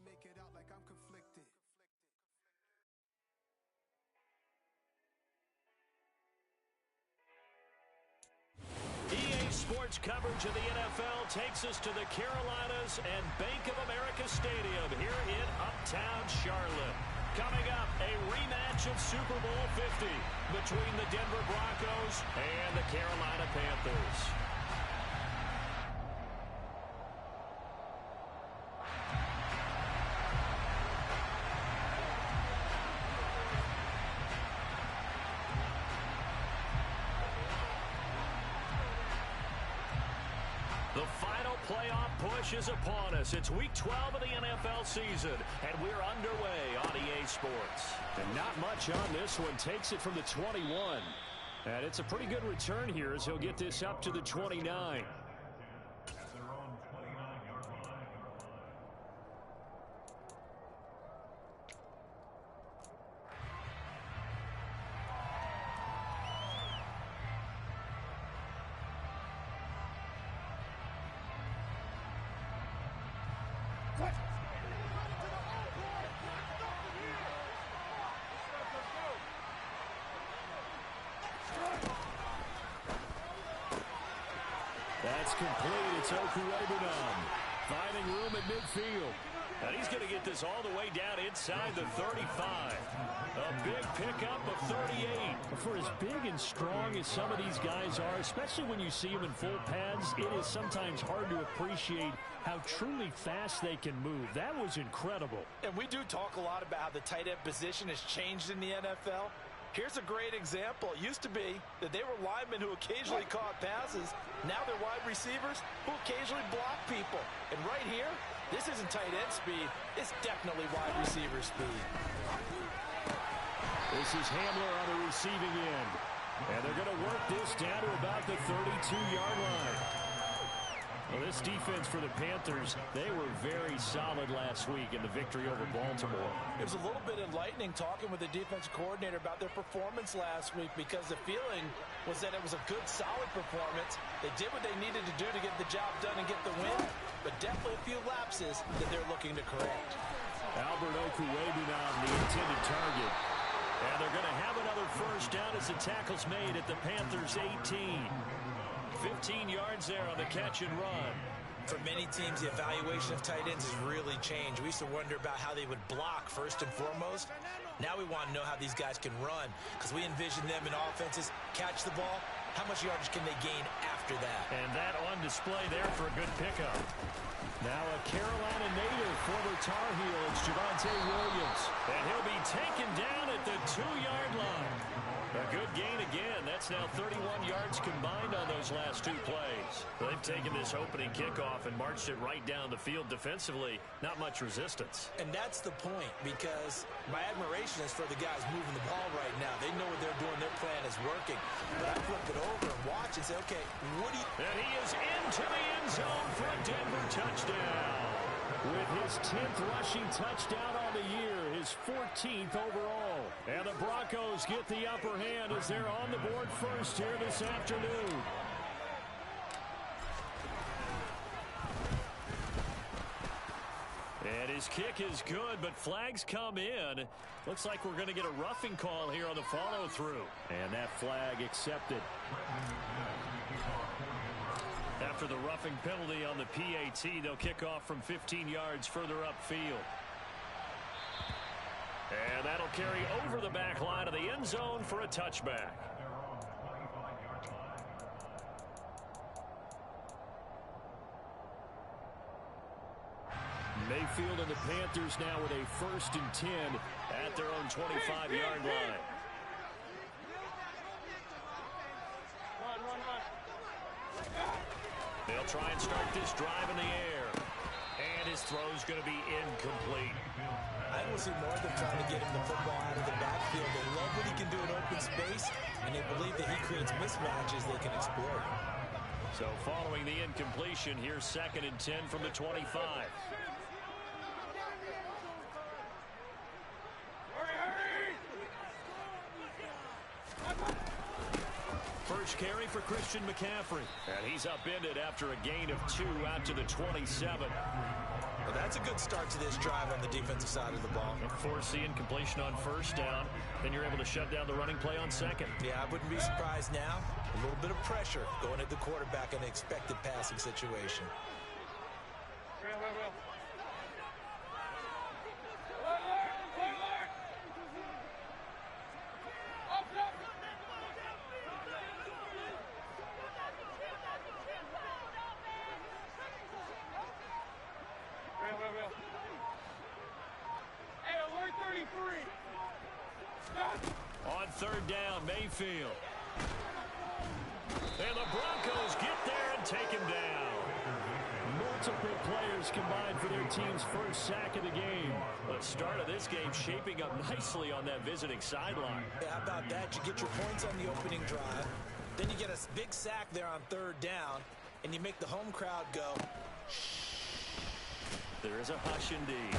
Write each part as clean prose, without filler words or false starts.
make it out like I'm conflicted. EA Sports coverage of the NFL takes us to the Carolinas and Bank of America Stadium here in Uptown Charlotte. Coming up, a rematch of Super Bowl 50 between the Denver Broncos and the Carolina Panthers. The final playoff push is upon us. It's Week 12 of the NFL season, and we're underway on EA Sports. And not much on this one. Takes it from the 21. And it's a pretty good return here as he'll get this up to the 29. That's complete. It's finding room at midfield. And he's going to get this all the way down inside the 35. A big pickup of 38. For as big and strong as some of these guys are, especially when you see them in full pads, it is sometimes hard to appreciate how truly fast they can move. That was incredible. And we do talk a lot about how the tight end position has changed in the NFL. Here's a great example. It used to be that they were linemen who occasionally caught passes. Now they're wide receivers who occasionally block people. And right here, this isn't tight end speed. It's definitely wide receiver speed. This is Hamler on the receiving end. And they're going to work this down to about the 32-yard line. Well, this defense for the Panthers, they were very solid last week in the victory over Baltimore. It was a little bit enlightening talking with the defensive coordinator about their performance last week because the feeling was that it was a good, solid performance. They did what they needed to do to get the job done and get the win, but definitely a few lapses that they're looking to correct. Albert Okuebu now the intended target. And they're going to have another first down as the tackle's made at the Panthers' 18. 15 yards there on the catch and run. For many teams, the evaluation of tight ends has really changed. We used to wonder about how they would block first and foremost. Now we want to know how these guys can run because we envision them in offenses, catch the ball. How much yardage can they gain after that? And that on display there for a good pickup. Now a Carolina native, former Tar Heel, it's Javonte Williams. And he'll be taken down at the 2-yard line. A good gain again. That's now 31 yards combined on those last two plays. They've taken this opening kickoff and marched it right down the field defensively. Not much resistance. And that's the point, because my admiration is for the guys moving the ball right now. They know what they're doing. Their plan is working. But I flip it over and watch and say, okay, what do you... And he is into the end zone for a Denver touchdown. With his 10th rushing touchdown on the year, his 14th overall. And the Broncos get the upper hand as they're on the board first here this afternoon. And his kick is good, but flags come in. Looks like we're going to get a roughing call here on the follow-through. And that flag accepted. After the roughing penalty on the PAT, they'll kick off from 15 yards further upfield. And that'll carry over the back line of the end zone for a touchback. Mayfield and the Panthers now with a 1st and 10 at their own 25-yard line. They'll try and start this drive in the air. And his throw's going to be incomplete. I don't see more of them trying to get him the football out of the backfield. They love what he can do in open space, and they believe that he creates mismatches they can exploit. So following the incompletion, here's 2nd and 10 from the 25. First carry for Christian McCaffrey. And he's upended after a gain of 2 out to the 27. Well, that's That's a good start to this drive on the defensive side of the ball. Forcing completion on first down. Then you're able to shut down the running play on second. Yeah, I wouldn't be surprised now. A little bit of pressure going at the quarterback in an expected passing situation. On third down, Mayfield. And the Broncos get there and take him down. Multiple players combined for their team's first sack of the game. The start of this game shaping up nicely on that visiting sideline. Yeah, how about that? You get your points on the opening drive. Then you get a big sack there on third down. And you make the home crowd go. There is a hush indeed.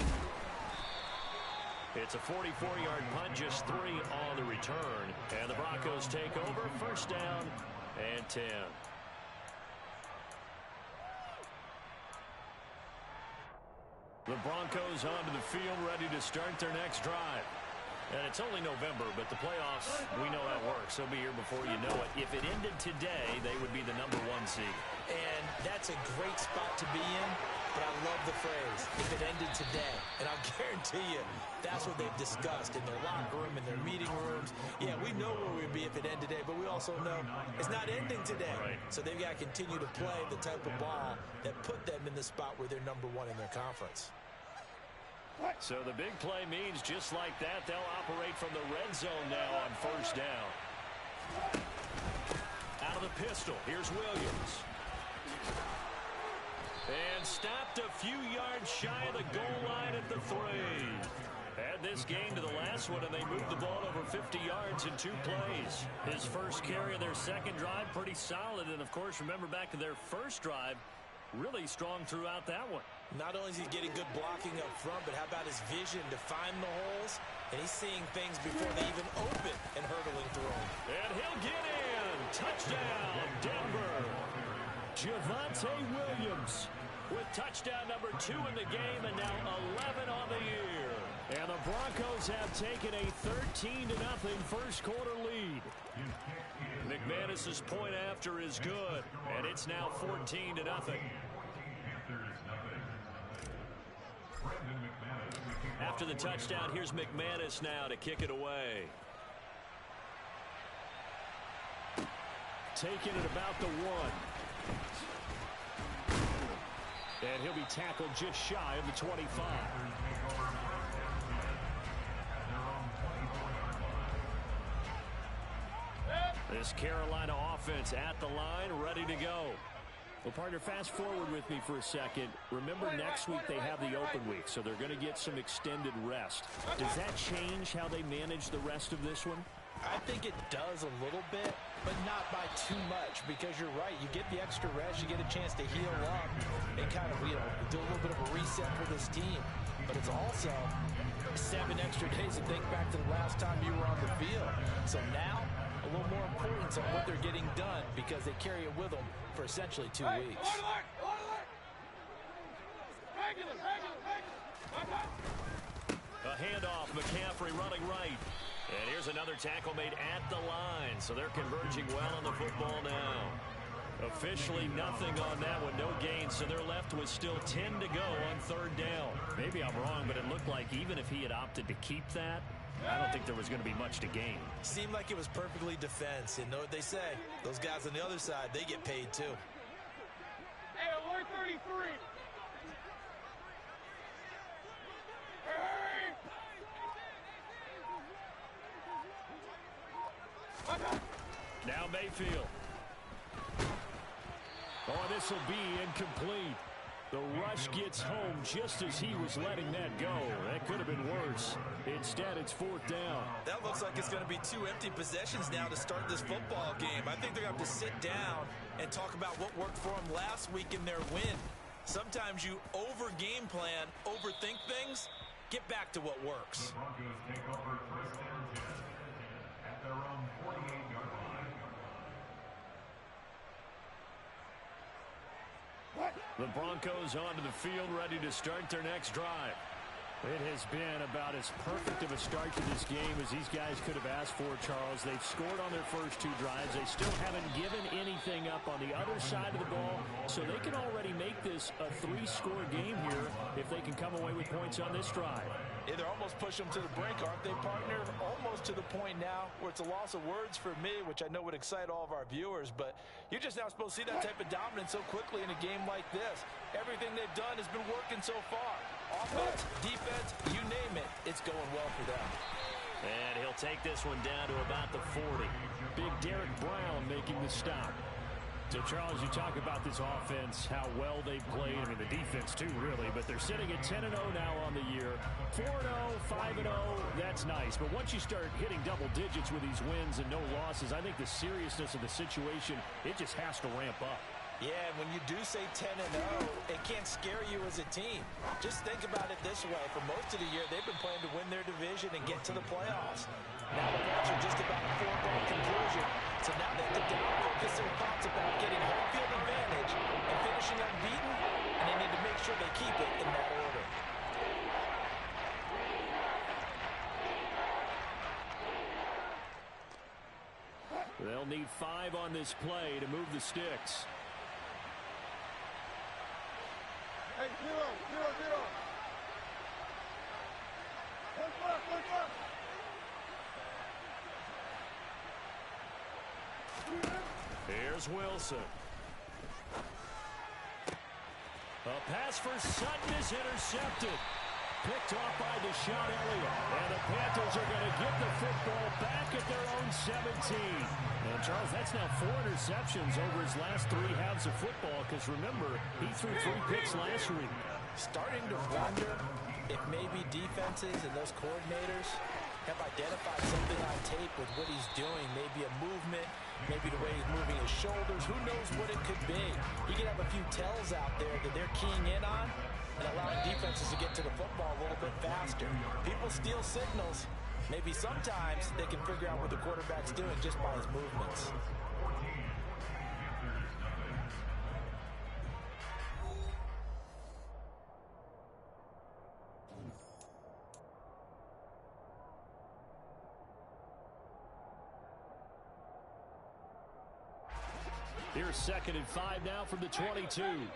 It's a 44-yard punt, just 3 on the return. And the Broncos take over, first down and 10. The Broncos onto the field, ready to start their next drive. And it's only November, but the playoffs, we know how it works. They'll be here before you know it. If it ended today, they would be the #1 seed. And that's a great spot to be in, but I love the phrase, if it ended today. And I'll guarantee you, that's what they've discussed in their locker room, in their meeting rooms. Yeah, we know where we'd be if it ended today, but we also know it's not ending today. Right. So they've got to continue to play the type of ball that put them in the spot where they're #1 in their conference. So the big play means just like that, they'll operate from the red zone now on first down. Out of the pistol, here's Williams. And stopped a few yards shy of the goal line at the 3. Add this game to the last one, and they moved the ball over 50 yards in 2 plays. His first carry of their second drive, pretty solid. And, of course, remember back to their first drive, really strong throughout that one. Not only is he getting good blocking up front, but how about his vision to find the holes? And he's seeing things before they even open and hurtling through them. And he'll get in. Touchdown, Denver. Javonte Williams with touchdown #2 in the game, and now 11 on the year. And the Broncos have taken a 13-0 first quarter lead. McManus's point after is good, and it's now 14-0. After the touchdown, here's McManus now to kick it away. Taking it about the 1. And he'll be tackled just shy of the 25. This Carolina offense at the line, ready to go. Well, partner, fast forward with me for a second. Remember, next week they have the open week, so they're going to get some extended rest. Does that change how they manage the rest of this one? I think it does a little bit, but not by too much, because you're right. You get the extra rest, you get a chance to heal up and kind of, do a little bit of a reset for this team. But it's also 7 extra days to think back to the last time you were on the field. So now, a little more importance on what they're getting done, because they carry it with them for essentially 2 weeks. A handoff, McCaffrey running right. And here's another tackle made at the line, so they're converging well on the football now. Officially nothing on that one, no gain, so they're left with still 10 to go on third down. Maybe I'm wrong, but it looked like even if he had opted to keep that, I don't think there was going to be much to gain. Seemed like it was perfectly defense, and know what they say. Those guys on the other side, they get paid too. Hey, alert 33. Now Mayfield. Oh, this will be incomplete. The rush gets home just as he was letting that go. That could have been worse. Instead, it's 4th down. That looks like it's going to be 2 empty possessions now to start this football game. I think they're going to have to sit down and talk about what worked for them last week in their win. Sometimes you over-game plan, overthink things. Get back to what works. The Broncos take over first and 10 at their own 48-yard line. What? The Broncos onto the field, ready to start their next drive. It has been about as perfect of a start to this game as these guys could have asked for, Charles. They've scored on their first two drives. They still haven't given anything up on the other side of the ball, so they can already make this a 3-score game here if they can come away with points on this drive. Yeah, they're almost pushing them to the brink, aren't they, partner? Almost to the point now where it's a loss of words for me, which I know would excite all of our viewers, but you're just now supposed to see that type of dominance so quickly in a game like this. Everything they've done has been working so far. Offense, defense, you name it, it's going well for them. And he'll take this one down to about the 40. Big Derek Brown making the stop. So, Charles, you talk about this offense, how well they've played. I mean, the defense, too, really. But they're sitting at 10-0 now on the year. 4-0, 5-0, that's nice. But once you start hitting double digits with these wins and no losses, I think the seriousness of the situation, it just has to ramp up. Yeah, when you do say 10-0, it can't scare you as a team. Just think about it this way. For most of the year, they've been playing to win their division and get to the playoffs. Now the Bucs are just about a foregone conclusion. So now they have to focus their thoughts about getting home field advantage and finishing unbeaten, and they need to make sure they keep it in that order. They'll need 5 on this play to move the sticks. Hey, 0-0-0. Push up. Here's Wilson. A pass for Sutton is intercepted. Picked off by Deshaun Elliott. And the Panthers are going to get the football back at their own 17. And, Charles, that's now 4 interceptions over his last 3 halves of football. Because, remember, he threw 3 picks last week. Starting to wonder if maybe defenses and those coordinators have identified something on tape with what he's doing. Maybe a movement, maybe the way he's moving his shoulders. Who knows what it could be? He could have a few tells out there that they're keying in on and allowing defenses to get to the football a little bit faster. People steal signals. Maybe sometimes they can figure out what the quarterback's doing just by his movements. Here's 2nd and 5 now from the 22. Run.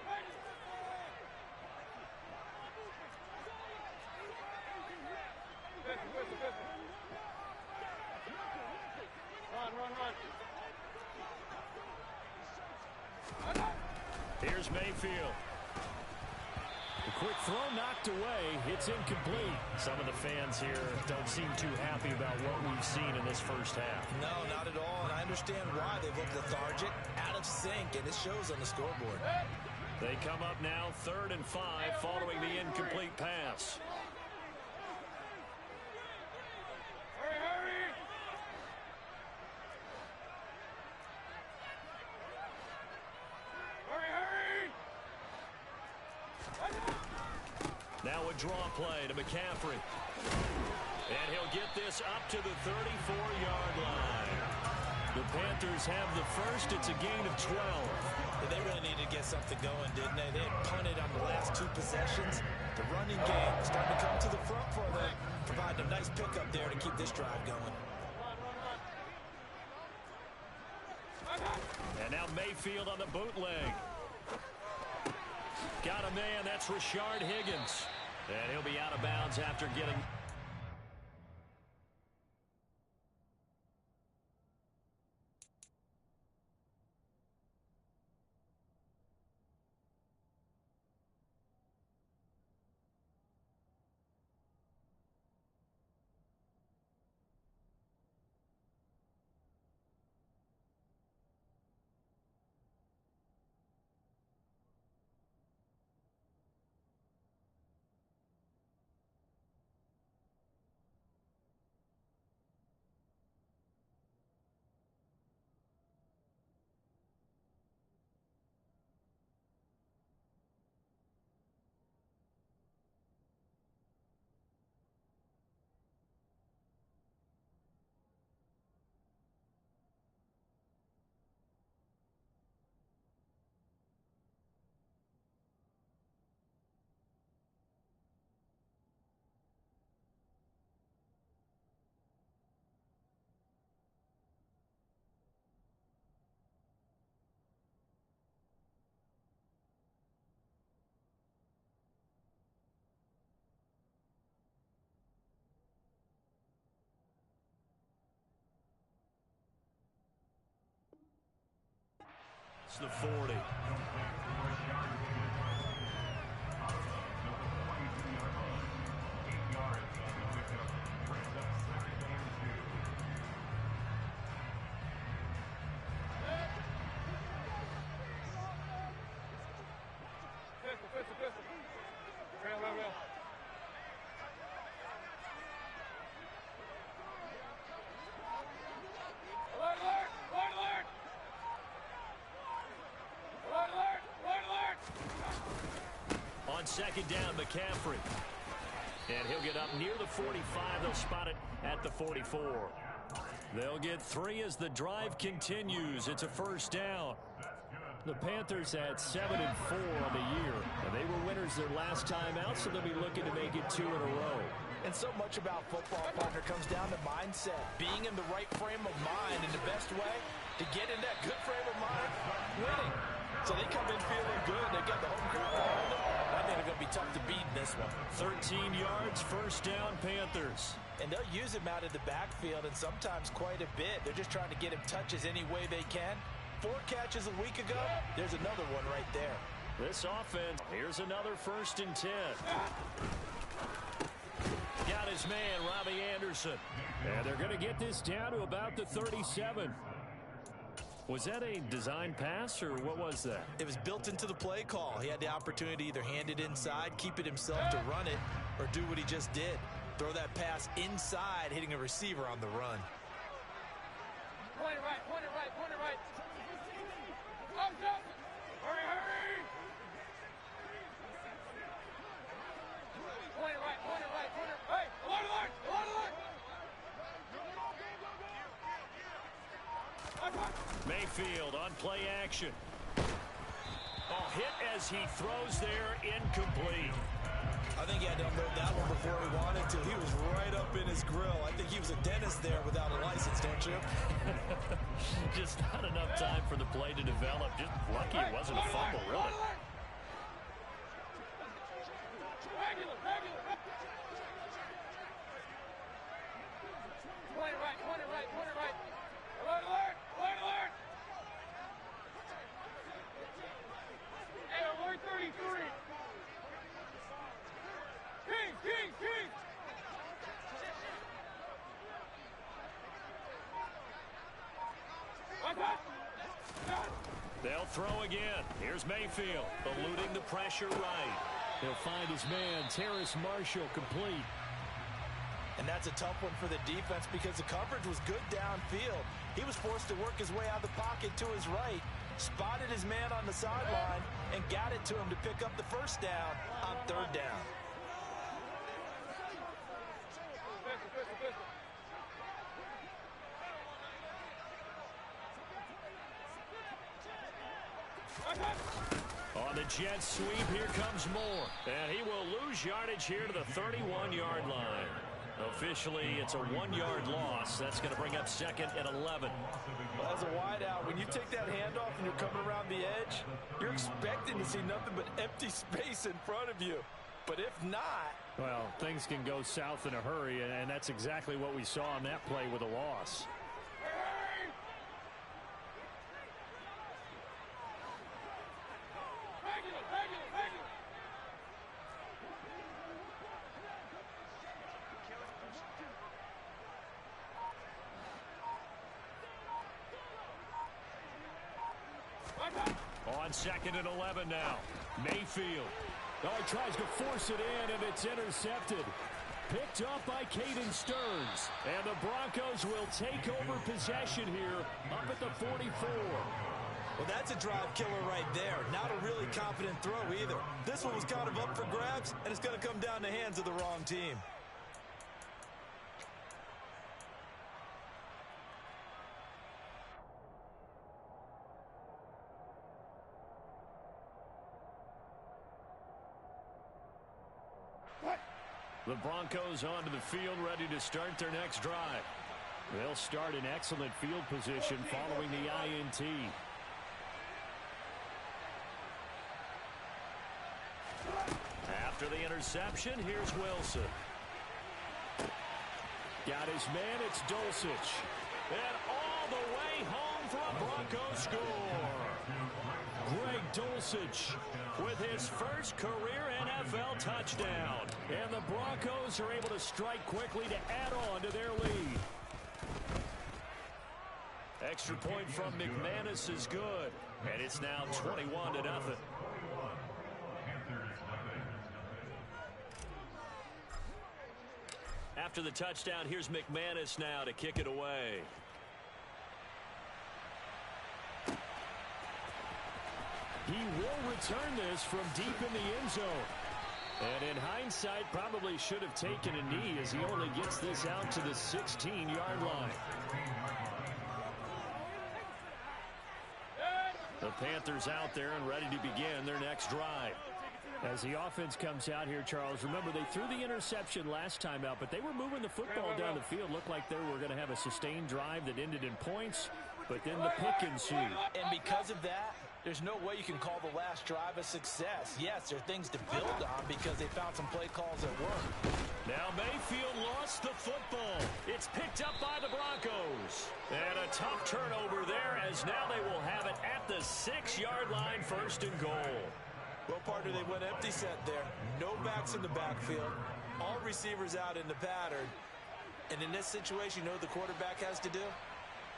Here's Mayfield. A quick throw knocked away. It's incomplete. Some of the fans here don't seem too happy about what we've seen in this first half. No, not at all, and I understand why. They look lethargic, out of sync, and it shows on the scoreboard. They come up now 3rd and 5 following the incomplete pass. Hurry. Now a draw play to McCaffrey. And he'll get this up to the 34-yard line. The Panthers have the first. It's a gain of 12. They really needed to get something going, didn't they? They had punted on the last 2 possessions. The running game starting to come to the front for them, providing a nice pickup there to keep this drive going. And now Mayfield on the bootleg. Got a man, that's Rashard Higgins. And he'll be out of bounds after getting... across the 40. On second down, McCaffrey. And he'll get up near the 45. They'll spot it at the 44. They'll get 3 as the drive continues. It's a first down. The Panthers had 7-4 on the year, and they were winners their last time out, so they'll be looking to make it 2 in a row. And so much about football, partner, comes down to mindset. Being in the right frame of mind, and the best way to get in that good frame of mind, winning. So they come in feeling good. They've got the home crowd behind them. I think they're going to be tough to beat in this one. 13 yards, first down, Panthers. And they'll use him out of the backfield, and sometimes quite a bit. They're just trying to get him touches any way they can. 4 catches a week ago. There's another one right there. This offense, here's another 1st and 10. Got his man, Robbie Anderson. And they're going to get this down to about the 37. Was that a design pass, or what was that? It was built into the play call. He had the opportunity to either hand it inside, keep it himself to run it, or do what he just did. Throw that pass inside, hitting a receiver on the run. Point it right, point it right, point it right. Up, up. Hurry, hurry. Point it right, point it right, point it right. Hey, alert, alert, alert, alert. Mayfield on play action. Oh, hit as he throws there, incomplete. I think he had to unload that one before he wanted to. He was right up in his grill. I think he was a dentist there without a license, don't you? Just not enough time for the play to develop. Just lucky it wasn't a fumble, really. Regular, regular. Point it right, point it right, point it right. Alert, alert, alert, alert. Hey, alert 33. King, king, king. They'll throw again. Here's Mayfield, eluding the pressure right. He'll find his man, Terrace Marshall, complete. And that's a tough one for the defense because the coverage was good downfield. He was forced to work his way out of the pocket to his right, spotted his man on the sideline, and got it to him to pick up the first down on 3rd down. On the jet sweep, here comes Moore. And he will lose yardage here to the 31-yard line. Officially, it's a 1-yard loss. That's going to bring up 2nd and 11. Well, as a wideout, when you take that handoff and you're coming around the edge, you're expecting to see nothing but empty space in front of you. But if not... Well, things can go south in a hurry, and that's exactly what we saw on that play with a loss. On 2nd and 11 now. Mayfield. Oh, he tries to force it in, and it's intercepted. Picked up by Caden Stearns. And the Broncos will take over possession here up at the 44. Well, that's a drive killer right there. Not a really confident throw either. This one was kind of up for grabs, and it's going to come down the hands of the wrong team. The Broncos onto the field, ready to start their next drive. They'll start in excellent field position following the INT. After the interception, here's Wilson. Got his man, it's Dulcich. And all the way home for a Broncos score. Greg Dulcich with his first career NFL touchdown. And the Broncos are able to strike quickly to add on to their lead. Extra point from McManus is good. And it's now 21-0. After the touchdown, here's McManus now to kick it away. He will return this from deep in the end zone. And in hindsight, probably should have taken a knee as he only gets this out to the 16-yard line. The Panthers out there and ready to begin their next drive. As the offense comes out here, Charles, remember they threw the interception last time out, but they were moving the football down the field. Looked like they were going to have a sustained drive that ended in points, but then the pick ensued. And because of that, there's no way you can call the last drive a success. Yes, there are things to build on because they found some play calls that work. Now Mayfield lost the football. It's picked up by the Broncos. And a tough turnover there as now they will have it at the 6-yard line, 1st and goal. Well, partner, they went empty set there. No backs in the backfield. All receivers out in the pattern. And in this situation, you know what the quarterback has to do?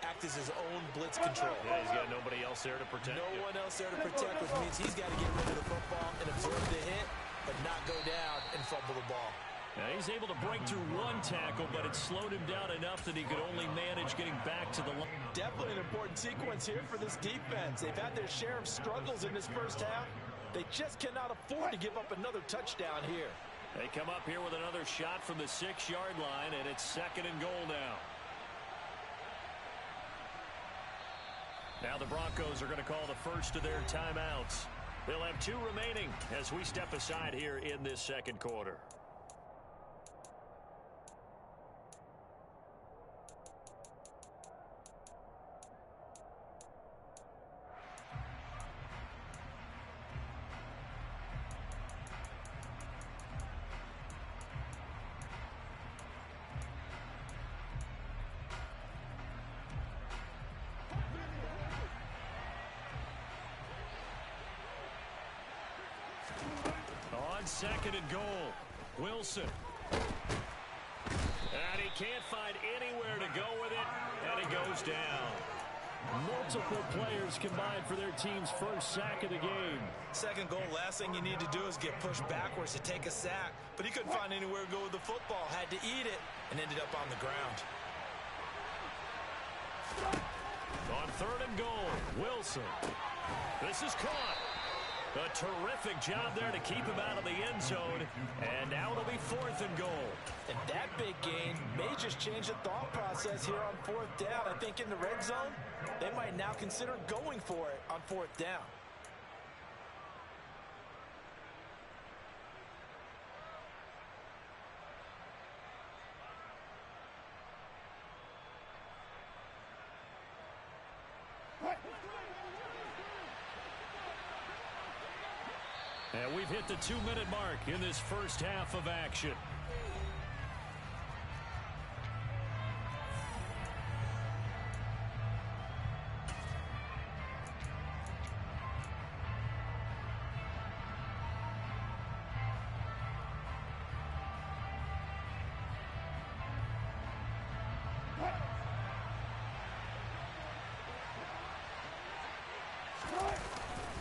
Act as his own blitz control. Yeah, he's got nobody else there to protect him. No one else there to protect, which means he's got to get rid of the football and absorb the hit, but not go down and fumble the ball. Now he's able to break through one tackle, but it slowed him down enough that he could only manage getting back to the line. Definitely an important sequence here for this defense. They've had their share of struggles in this first half. They just cannot afford to give up another touchdown here. They come up here with another shot from the 6-yard line, and it's 2nd and goal now. Now the Broncos are going to call the first of their timeouts. They'll have 2 remaining as we step aside here in this 2nd quarter. On 2nd and goal, Wilson. And he can't find anywhere to go with it, and it goes down. Multiple players combined for their team's first sack of the game. 2nd goal, last thing you need to do is get pushed backwards to take a sack. But he couldn't find anywhere to go with the football, had to eat it, and ended up on the ground. On 3rd and goal, Wilson. This is caught. A terrific job there to keep him out of the end zone. And now it'll be 4th and goal. And that big gain may just change the thought process here on 4th down. I think in the red zone, they might now consider going for it on 4th down. And we've hit the 2-minute mark in this first half of action.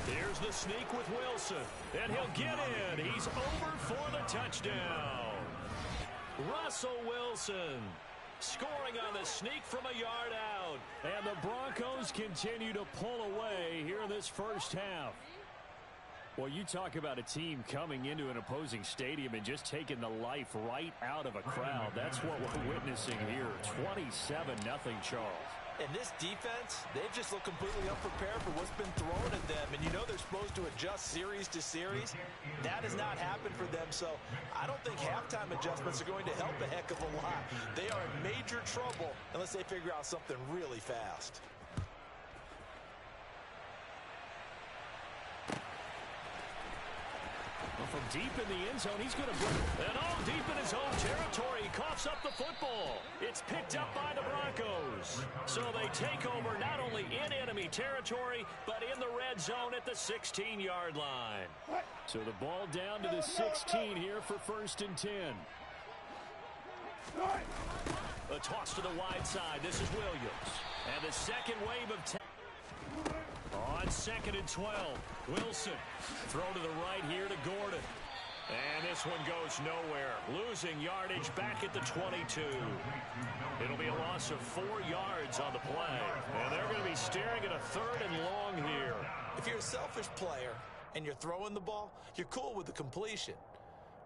Here's the sneak with Wilson, and he'll get in. He's over for the touchdown. Russell Wilson scoring on the sneak from a yard out. And the Broncos continue to pull away here in this first half. Well, you talk about a team coming into an opposing stadium and just taking the life right out of a crowd. That's what we're witnessing here. 27-0, Charles. And this defense, they've just looked completely unprepared for what's been thrown at them. And you know they're supposed to adjust series to series. That has not happened for them. So I don't think halftime adjustments are going to help a heck of a lot. They are in major trouble unless they figure out something really fast. Well, from deep in the end zone, he's going to bring and all deep in his own territory. He coughs up the football. It's picked up by the Broncos. Panthers. So they take over not only in enemy territory, but in the red zone at the 16-yard line. So the ball down to the 16 here for 1st and 10. A toss to the wide side. This is Williams. And the second wave of 10. On 2nd and 12. Wilson. Throw to the right here to Gordon. And this one goes nowhere. Losing yardage back at the 22. It'll be a loss of 4 yards on the play. And they're going to be staring at a 3rd and long here. If you're a selfish player and you're throwing the ball, you're cool with the completion.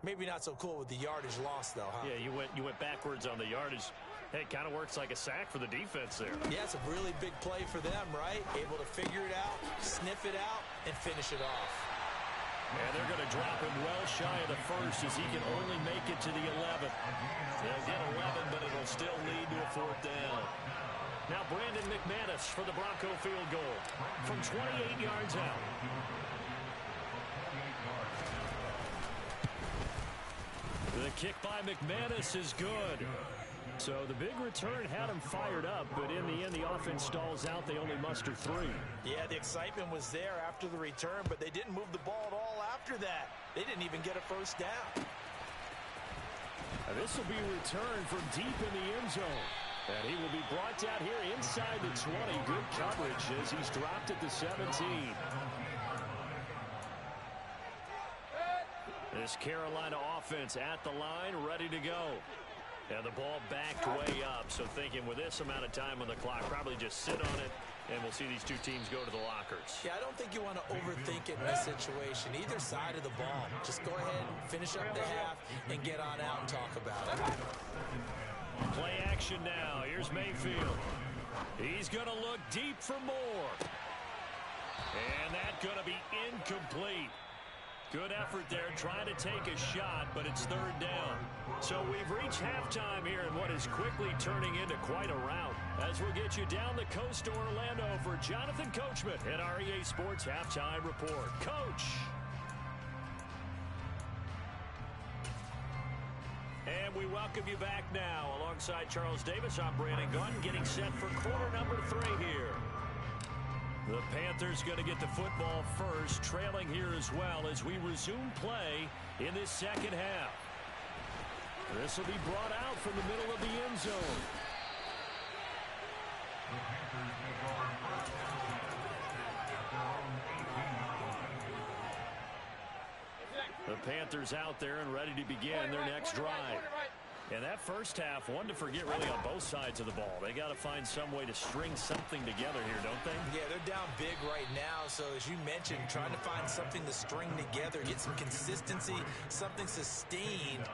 Maybe not so cool with the yardage loss, though, huh? Yeah, you went backwards on the yardage. Hey, it kind of works like a sack for the defense there. Yeah, it's a really big play for them, right? Able to figure it out, sniff it out, and finish it off. And they're going to drop him well shy of the 1st as he can only make it to the 11th. They'll get 11, but it'll still lead to a 4th down. Now Brandon McManus for the Bronco field goal from 28 yards out. The kick by McManus is good. So the big return had him fired up, but in the end, the offense stalls out. They only muster 3. Yeah, the excitement was there after the return, but they didn't move the ball at all after that. They didn't even get a 1st down. This will be returned from deep in the end zone. And he will be brought down here inside the 20. Good coverage as he's dropped at the 17. This Carolina offense at the line, ready to go. And the ball backed way up, so thinking with this amount of time on the clock, probably just sit on it, and we'll see these two teams go to the lockers. Yeah, I don't think you want to overthink it in this situation. Either side of the ball. Just go ahead, finish up the half, and get on out and talk about it. Play action now. Here's Mayfield. He's going to look deep for more. And that's going to be incomplete. Good effort there, trying to take a shot, but it's 3rd down. So we've reached halftime here in what is quickly turning into quite a rout. As we'll get you down the coast to Orlando for Jonathan Coachman at our EA Sports Halftime Report. Coach. And we welcome you back now. Alongside Charles Davis, I'm Brandon Gunn, getting set for quarter number 3 here. The Panthers going to get the football first, trailing here as well as we resume play in this 2nd half. This will be brought out from the middle of the end zone. The Panthers out there and ready to begin their next drive. And that first half, one to forget really on both sides of the ball. They got to find some way to string something together here, don't they? Yeah, they're down big right now. So as you mentioned, trying to find something to string together, get some consistency, something sustained,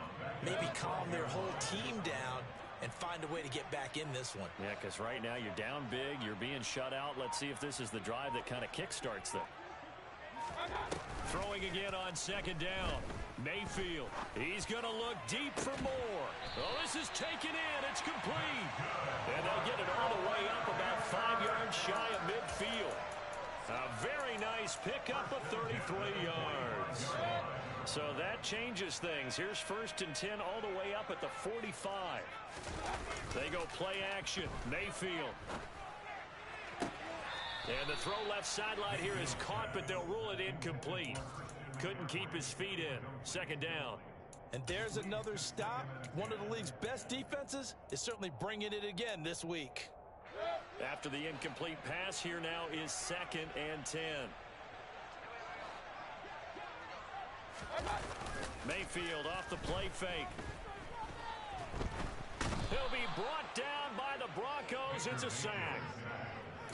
maybe calm their whole team down and find a way to get back in this one. Yeah, because right now you're down big, you're being shut out. Let's see if this is the drive that kind of kickstarts them. Throwing again on 2nd down. Mayfield. He's going to look deep for more. Oh, this is taken in. It's complete. And they'll get it all the way up about 5 yards shy of midfield. A very nice pickup of 33 yards. So that changes things. Here's 1st and 10 all the way up at the 45. They go play action. Mayfield. And the throw left sideline here is caught, but they'll rule it incomplete. Couldn't keep his feet in. 2nd down. And there's another stop. One of the league's best defenses is certainly bringing it again this week. After the incomplete pass, here now is 2nd and 10. Mayfield off the play fake. He'll be brought down by the Broncos. It's a sack.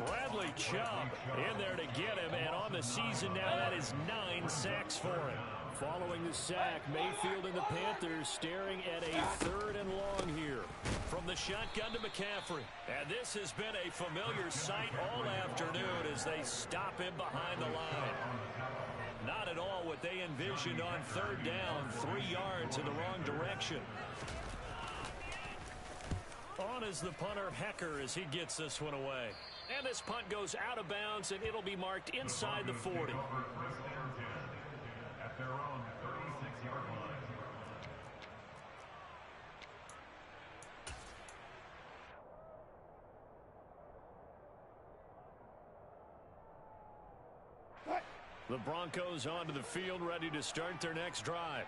Bradley Chubb in there to get him, and on the season now, that is 9 sacks for him. Following the sack, Mayfield and the Panthers staring at a 3rd and long here. From the shotgun to McCaffrey. And this has been a familiar sight all afternoon as they stop him behind the line. Not at all what they envisioned on 3rd down, 3 yards in the wrong direction. On is the punter, Hecker, as he gets this one away. And this punt goes out of bounds, and it'll be marked inside the 40. At their own 36-yard line. The Broncos onto the field, ready to start their next drive.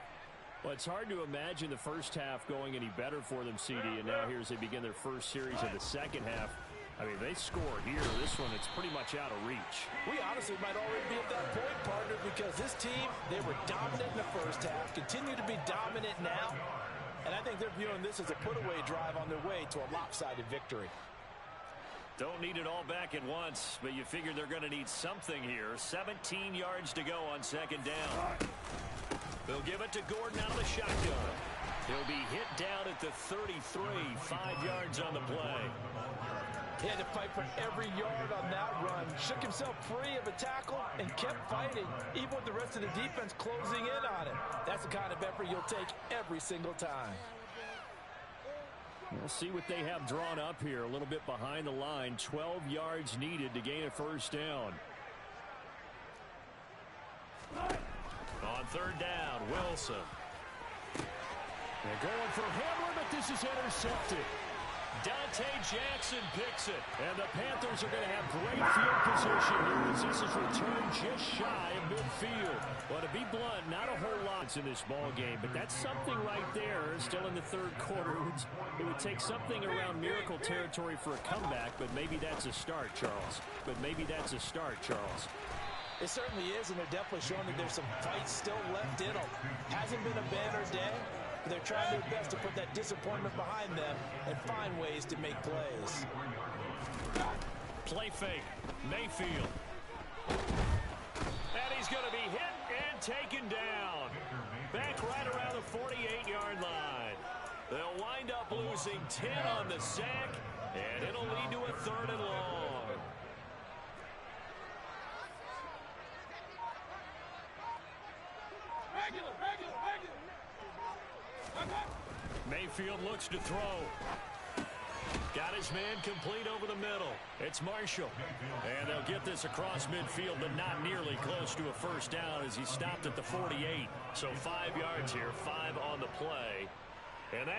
Well, it's hard to imagine the first half going any better for them, CD, and now here as they begin their first series of the second half. I mean, they score here. This one, it's pretty much out of reach. We honestly might already be at that point, partner, because this team, they were dominant in the first half, continue to be dominant now, and I think they're viewing this as a put-away drive on their way to a lopsided victory. Don't need it all back at once, but you figure they're going to need something here. 17 yards to go on second down. They'll give it to Gordon out of the shotgun. He'll be hit down at the 33, 5 yards on the play. He had to fight for every yard on that run. Shook himself free of a tackle and kept fighting, even with the rest of the defense closing in on him. That's the kind of effort you'll take every single time. We'll see what they have drawn up here. A little bit behind the line. 12 yards needed to gain a first down. On third down, Wilson. They're going for Hamler, but this is intercepted. Dante Jackson picks it. And the Panthers are going to have great field position here as this is returned just shy of midfield. Well, to be blunt, not a whole lot in this ball game, but that's something right there. Still in the third quarter. It would take something around miracle territory for a comeback, but maybe that's a start, Charles. It certainly is, and they're definitely showing that there's some fight still left in them. Hasn't been a banner day. They're trying their best to put that disappointment behind them and find ways to make plays. Play fake. Mayfield. And he's going to be hit and taken down. Back right around the 48-yard line. They'll wind up losing 10 on the sack, and it'll lead to a third and long. Mayfield looks to throw. Got his man complete over the middle. It's Marshall. And they'll get this across midfield, but not nearly close to a first down as he stopped at the 48. So 5 yards here, 5 on the play. And that